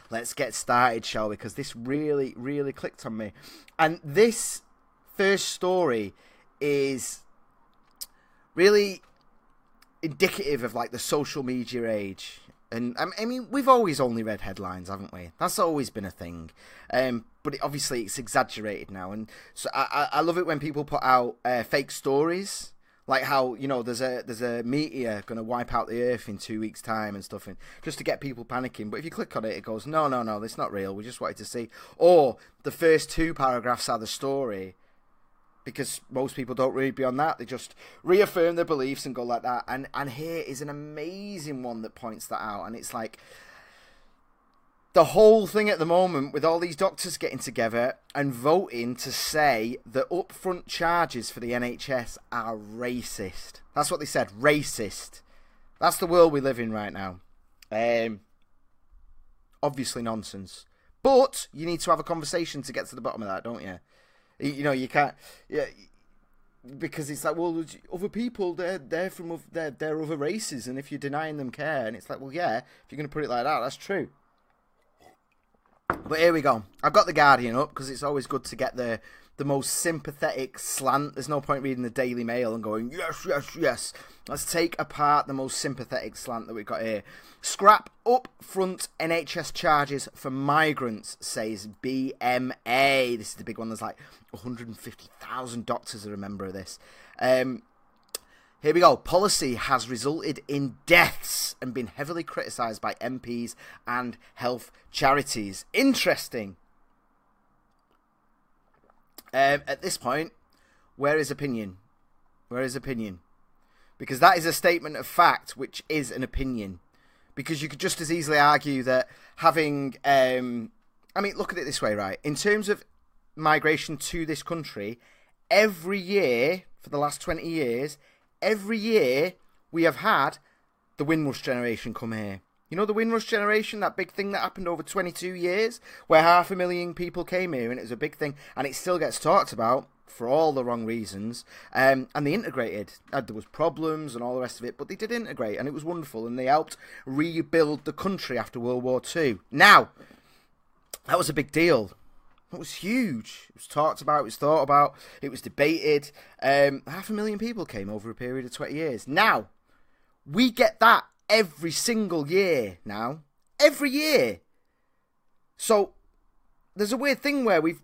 let's get started, shall we? Because this really, really clicked on me. And this first story is really indicative of like the social media age. And I mean, we've always only read headlines, haven't we? That's always been a thing. But obviously it's exaggerated now. And so I love it when people put out fake stories. Like how, you know, there's a meteor going to wipe out the Earth in 2 weeks' time and stuff, and just to get people panicking. But if you click on it, it goes, no, that's not real. We just wanted to see. Or the first 2 paragraphs are the story, because most people don't read beyond that. They just reaffirm their beliefs and go like that. And here is an amazing one that points that out. And it's like, the whole thing at the moment with all these doctors getting together and voting to say that upfront charges for the NHS are racist. That's what they said, racist. That's the world we live in right now. Obviously nonsense. But you need to have a conversation to get to the bottom of that, don't you? You know, you can't... Yeah, because it's like, well, other people, they're from they're other races, and if you're denying them care, and it's like, well, yeah, if you're going to put it like that, that's true. But here we go. I've got the Guardian up because it's always good to get the most sympathetic slant. There's no point reading the Daily Mail and going, yes. Let's take apart the most sympathetic slant that we've got here. Scrap up-front NHS charges for migrants, says BMA. This is the big one. There's like 150,000 doctors are a member of this. Here we go. Policy has resulted in deaths and been heavily criticised by MPs and health charities. Interesting. At this point, where is opinion? Where is opinion? Because that is a statement of fact, which is an opinion. Because you could just as easily argue that having... I mean, look at it this way, right? In terms of migration to this country, every year, for the last 20 years... Every year, we have had the Windrush generation come here. You know the Windrush generation, that big thing that happened over 22 years, where 500,000 people came here, and it was a big thing, and it still gets talked about for all the wrong reasons. And they integrated. There was problems and all the rest of it, but they did integrate, and it was wonderful, and they helped rebuild the country after World War II. Now, that was a big deal. It was huge. It was talked about, it was thought about, it was debated. 500,000 people came over a period of 20 years. Now, we get that every single year now. Every year. So, there's a weird thing where we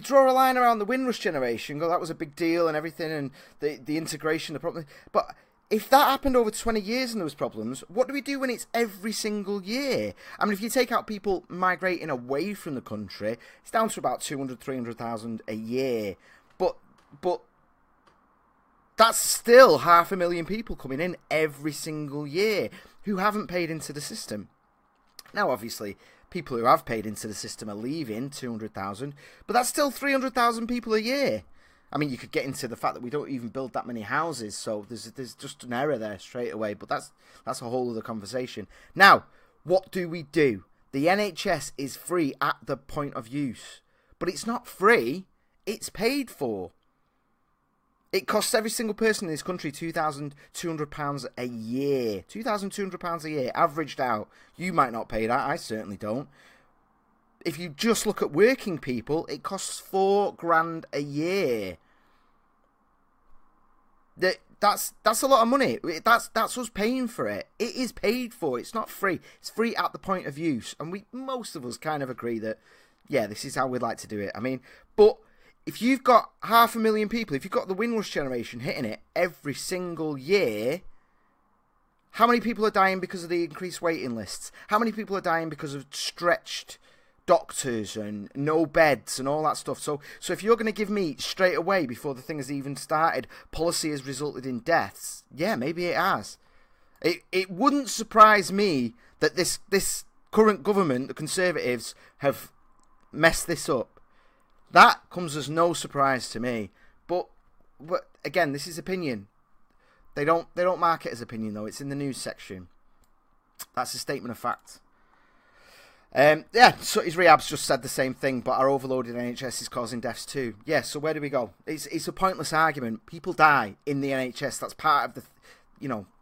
draw a line around the Windrush generation, go, that was a big deal and everything, and the integration, the problem. But if that happened over 20 years and there was problems, what do we do when it's every single year? I mean, if you take out people migrating away from the country, it's down to about 200, 300,000 a year. But that's still 500,000 people coming in every single year who haven't paid into the system. Now, obviously, people who have paid into the system are leaving, 200,000, but that's still 300,000 people a year. I mean, you could get into the fact that we don't even build that many houses, so there's just an error there straight away, but that's a whole other conversation. Now, what do we do? The NHS is free at the point of use, but it's not free, it's paid for. It costs every single person in this country £2,200 a year. £2,200 a year, averaged out. You might not pay that, I certainly don't. If you just look at working people, it costs $4,000 a year. That's a lot of money. That's us paying for it. It is paid for. It's not free. It's free at the point of use. And most of us kind of agree that, yeah, this is how we'd like to do it. I mean, but if you've got 500,000 people, if you've got the Windrush generation hitting it every single year, how many people are dying because of the increased waiting lists? How many people are dying because of stretched doctors and no beds and all that stuff? So if you're going to give me straight away before the thing has even started, policy has resulted in deaths, yeah, maybe it has. It wouldn't surprise me that this current government, the Conservatives, have messed this up. That comes as no surprise to me. But again, this is opinion. They don't mark it as opinion though. It's in the news section. That's a statement of fact. So his rehab's just said the same thing, but our overloaded NHS is causing deaths too. Yeah, so where do we go? It's a pointless argument. People die in the NHS. That's part of the,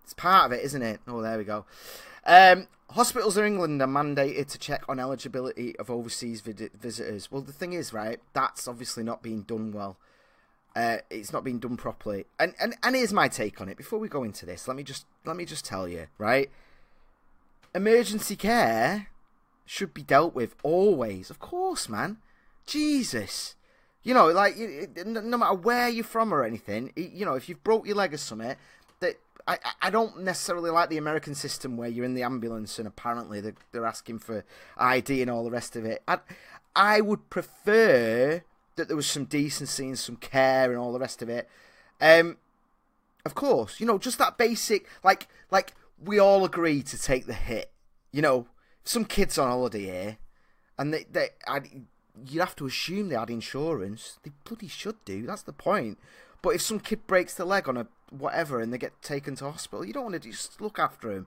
it's part of it, isn't it? Oh, there we go. Hospitals in England are mandated to check on eligibility of overseas visitors. Well, the thing is, right, that's obviously not being done well. It's not being done properly. And here's my take on it. Before we go into this, let me just tell you, right? Emergency care should be dealt with always. Of course, man. Jesus. You know, like, no matter where you're from or anything, you know, if you've broke your leg or something, that I don't necessarily like the American system where you're in the ambulance and apparently they're asking for ID and all the rest of it. I would prefer that there was some decency and some care and all the rest of it. Of course, you know, just that basic, like we all agree to take the hit. You know, some kids on holiday here, and you'd have to assume they had insurance. They bloody should do. That's the point. But if some kid breaks their leg on a whatever and they get taken to hospital, you don't want to just look after him.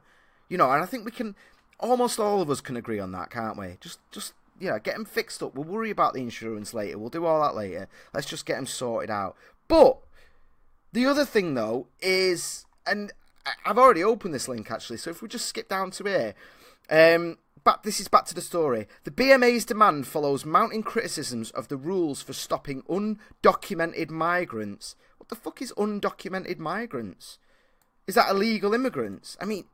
You know, and I think we can, almost all of us can agree on that, can't we? Just yeah, get them fixed up. We'll worry about the insurance later. We'll do all that later. Let's just get them sorted out. But the other thing, though, is, and I've already opened this link, actually, so if we just skip down to here, this is back to the story. The BMA's demand follows mounting criticisms of the rules for stopping undocumented migrants. What the fuck is undocumented migrants? Is that illegal immigrants? I mean,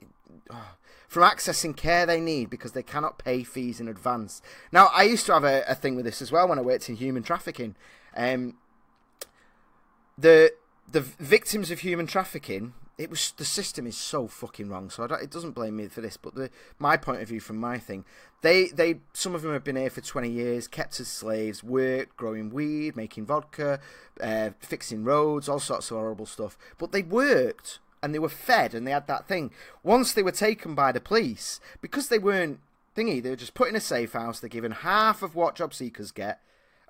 from accessing care they need because they cannot pay fees in advance. Now, I used to have a thing with this as well when I worked in human trafficking. The victims of human trafficking, the system is so fucking wrong. So it doesn't blame me for this, but my point of view from my thing, some of them have been here for 20 years, kept as slaves, worked, growing weed, making vodka, fixing roads, all sorts of horrible stuff. But they worked and they were fed and they had that thing. Once they were taken by the police, because they weren't thingy, they were just put in a safe house. They're given half of what job seekers get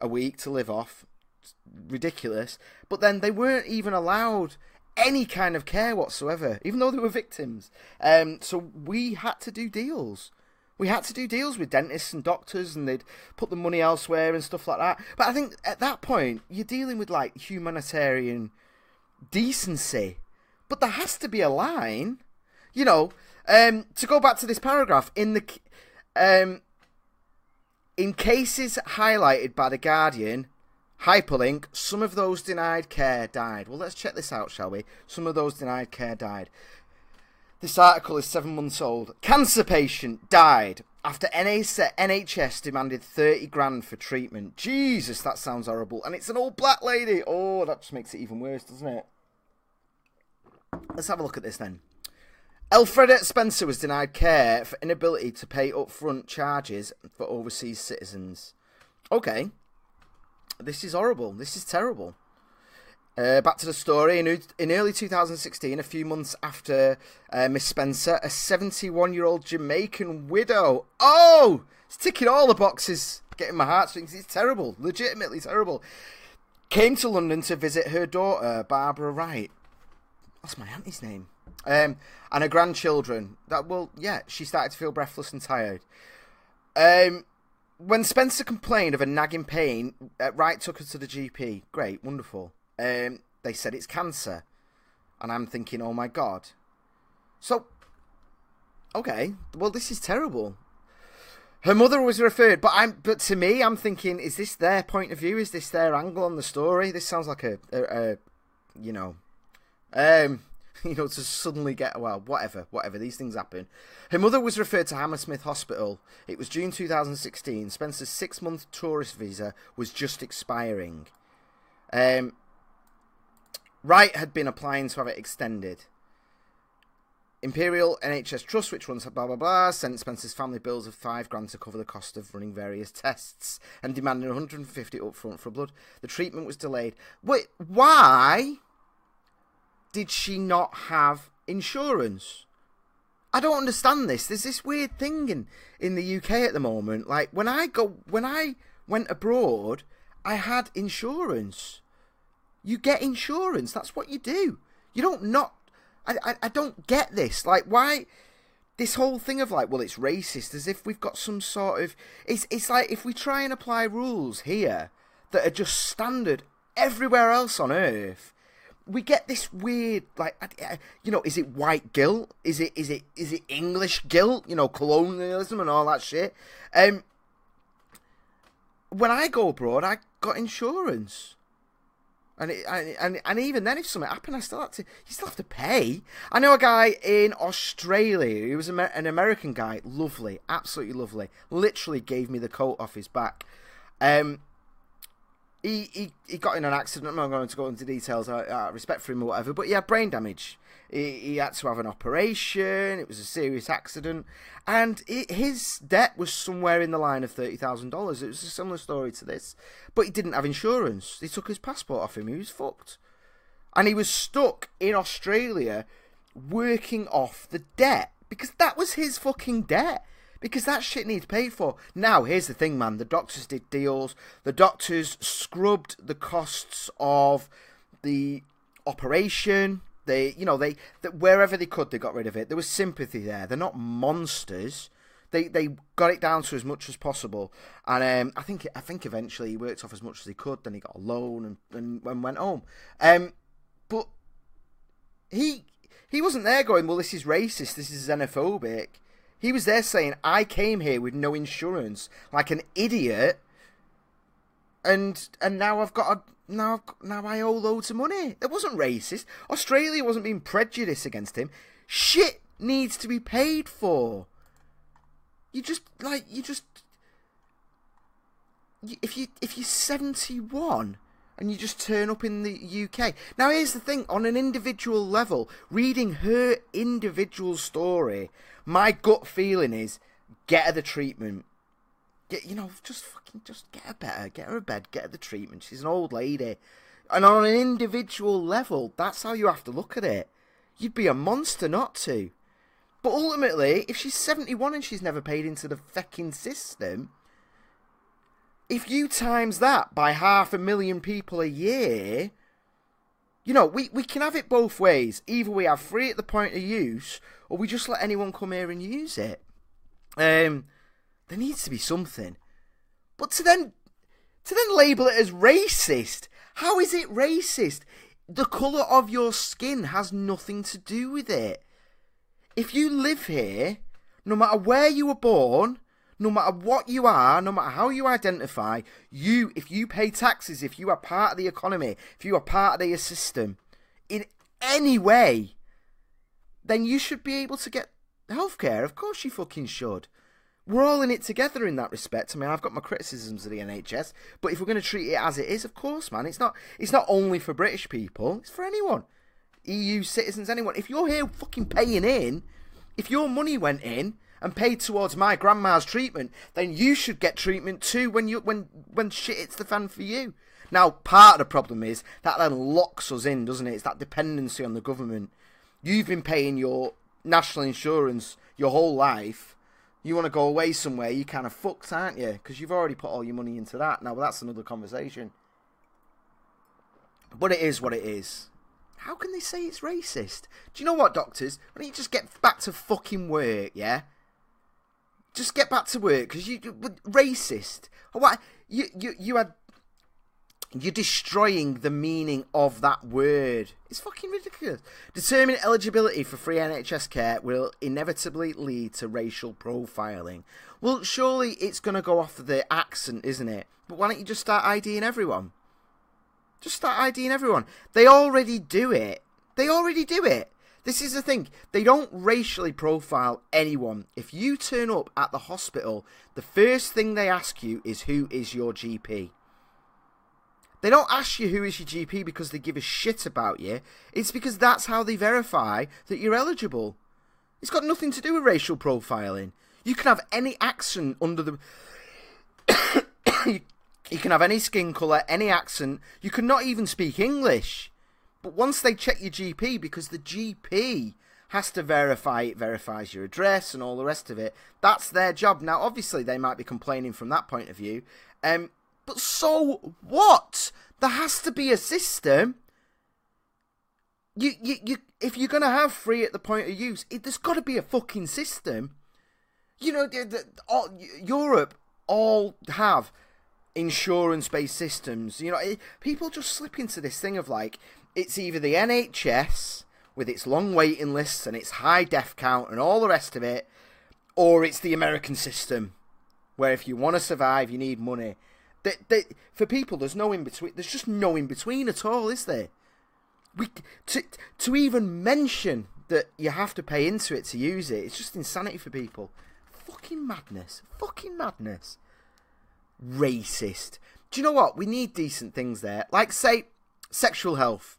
a week to live off. It's ridiculous. But then they weren't even allowed any kind of care whatsoever, even though they were victims. So we had to do deals. We had to do deals with dentists and doctors, and they'd put the money elsewhere and stuff like that. But I think at that point, you're dealing with, like, humanitarian decency. But there has to be a line. You know, to go back to this paragraph, in cases highlighted by The Guardian, hyperlink, some of those denied care died. Well, let's check this out, shall we? Some of those denied care died. This article is 7 months old. Cancer patient died after NHS demanded 30 grand for treatment. Jesus, that sounds horrible. And it's an old black lady. Oh, that just makes it even worse, doesn't it? Let's have a look at this then. Elfreda Spencer was denied care for inability to pay upfront charges for overseas citizens. Okay. This is horrible. This is terrible. Back to the story. In early 2016, a few months after Miss Spencer, a 71-year-old Jamaican widow. Oh! It's ticking all the boxes. Getting my heartstrings. It's terrible. Legitimately terrible. Came to London to visit her daughter, Barbara Wright. That's my auntie's name. And her grandchildren. She started to feel breathless and tired. When Spencer complained of a nagging pain, Wright took her to the GP. Great, wonderful. They said it's cancer. And I'm thinking, oh my God. So, okay, well, this is terrible. Her mother was referred, but to me, I'm thinking, is this their point of view? Is this their angle on the story? This sounds like to suddenly get, well, whatever, these things happen. Her mother was referred to Hammersmith Hospital. It was June 2016. Spencer's 6-month tourist visa was just expiring. Wright had been applying to have it extended. Imperial NHS Trust, which runs blah blah blah, sent Spencer's family bills of £5,000 to cover the cost of running various tests and demanded 150 upfront for blood. The treatment was delayed. Wait, why did she not have insurance? I don't understand this. There's this weird thing in the UK at the moment. Like when I went abroad, I had insurance. You get insurance. That's what you do. You don't not. I don't get this. Like, why this whole thing of like, well, it's racist, as if we've got some sort of. It's like if we try and apply rules here that are just standard everywhere else on Earth, we get this weird, like, is it white guilt? Is it English guilt? Colonialism and all that shit. When I go abroad, I got insurance. And even then, if something happened, you still have to pay. I know a guy in Australia. He was an American guy. Lovely, absolutely lovely. Literally gave me the coat off his back. He got in an accident. I'm not going to go into details. I respect for him or whatever. But he had brain damage. He had to have an operation. It was a serious accident, and his debt was somewhere in the line of $30,000. It was a similar story to this, but he didn't have insurance. They took his passport off him. He was fucked, and he was stuck in Australia working off the debt because that was his fucking debt. Because that shit needs paid for. Now, here's the thing, man. The doctors did deals. The doctors scrubbed the costs of the operation. Wherever they could, they got rid of it. There was sympathy there. They're not monsters. They got it down to as much as possible. And I think eventually he worked off as much as he could. Then he got a loan and went home. But he wasn't there going, well, this is racist. This is xenophobic. He was there saying, I came here with no insurance, like an idiot, and now I've got now I owe loads of money. It wasn't racist. Australia wasn't being prejudiced against him. Shit needs to be paid for. If you're 71 and you just turn up in the UK. Now here's the thing, on an individual level, reading her individual story, my gut feeling is, get her the treatment. Just get her better, get her a bed, get her the treatment. She's an old lady. And on an individual level, that's how you have to look at it. You'd be a monster not to. But ultimately, if she's 71 and she's never paid into the fucking system, if you times that by 500,000 people a year, we can have it both ways. Either we have free at the point of use, or we just let anyone come here and use it. There needs to be something. But to then label it as racist, how is it racist? The colour of your skin has nothing to do with it. If you live here, no matter where you were born, no matter what you are, no matter how you identify, if you pay taxes, if you are part of the economy, if you are part of the system, in any way, then you should be able to get healthcare. Of course you fucking should. We're all in it together in that respect. I mean, I've got my criticisms of the NHS, but if we're going to treat it as it is, of course, man, it's not only for British people, it's for anyone. EU citizens, anyone. If you're here fucking paying in, if your money went in and paid towards my grandma's treatment, then you should get treatment too when shit hits the fan for you. Now, part of the problem is that then locks us in, doesn't it? It's that dependency on the government. You've been paying your national insurance your whole life. You want to go away somewhere, you're kind of fucked, aren't you? Because you've already put all your money into that. Now, well, that's another conversation. But it is what it is. How can they say it's racist? Do you know what, doctors? Why don't you just get back to fucking work, yeah? Just get back to work, because you're racist. What? You're destroying the meaning of that word. It's fucking ridiculous. Determining eligibility for free NHS care will inevitably lead to racial profiling. Well, surely it's going to go off of the accent, isn't it? But why don't you just start IDing everyone? Just start IDing everyone. They already do it. This is the thing. They don't racially profile anyone. If you turn up at the hospital, the first thing they ask you is, who is your GP? They don't ask you who is your GP because they give a shit about you. It's because that's how they verify that you're eligible. It's got nothing to do with racial profiling. You can have any accent under the... You can have any skin colour, any accent. You can not even speak English. But once they check your GP, because the GP has to verify, it verifies your address and all the rest of it, that's their job. Now, obviously, they might be complaining from that point of view. But so what? There has to be a system. If you're going to have free at the point of use, there's got to be a fucking system. Europe all have insurance-based systems. People just slip into this thing of like, it's either the NHS with its long waiting lists and its high death count and all the rest of it, or it's the American system, where if you want to survive, you need money. For people, there's no in between. There's just no in between at all, is there? To even mention that you have to pay into it to use it, it's just insanity for people. Fucking madness. Fucking madness. Racist. Do you know what? We need decent things there. Like, say, sexual health.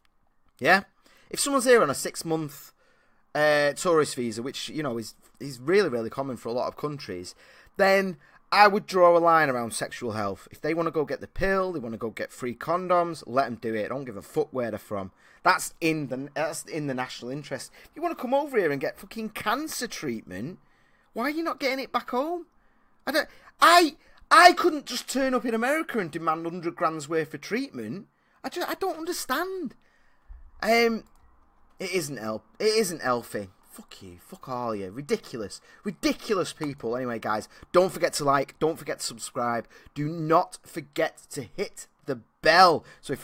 Yeah? If someone's here on a 6-month tourist visa, which, you know, is really, really common for a lot of countries, then I would draw a line around sexual health. If they want to go get the pill, they want to go get free condoms, let them do it. I don't give a fuck where they're from. That's in the national interest. If you want to come over here and get fucking cancer treatment, why are you not getting it back home? I couldn't just turn up in America and demand 100 grand's worth of treatment. I don't understand. It isn't healthy. Fuck you. Fuck all you. Ridiculous. Ridiculous people. Anyway, guys, don't forget to like. Don't forget to subscribe. Do not forget to hit the bell. So if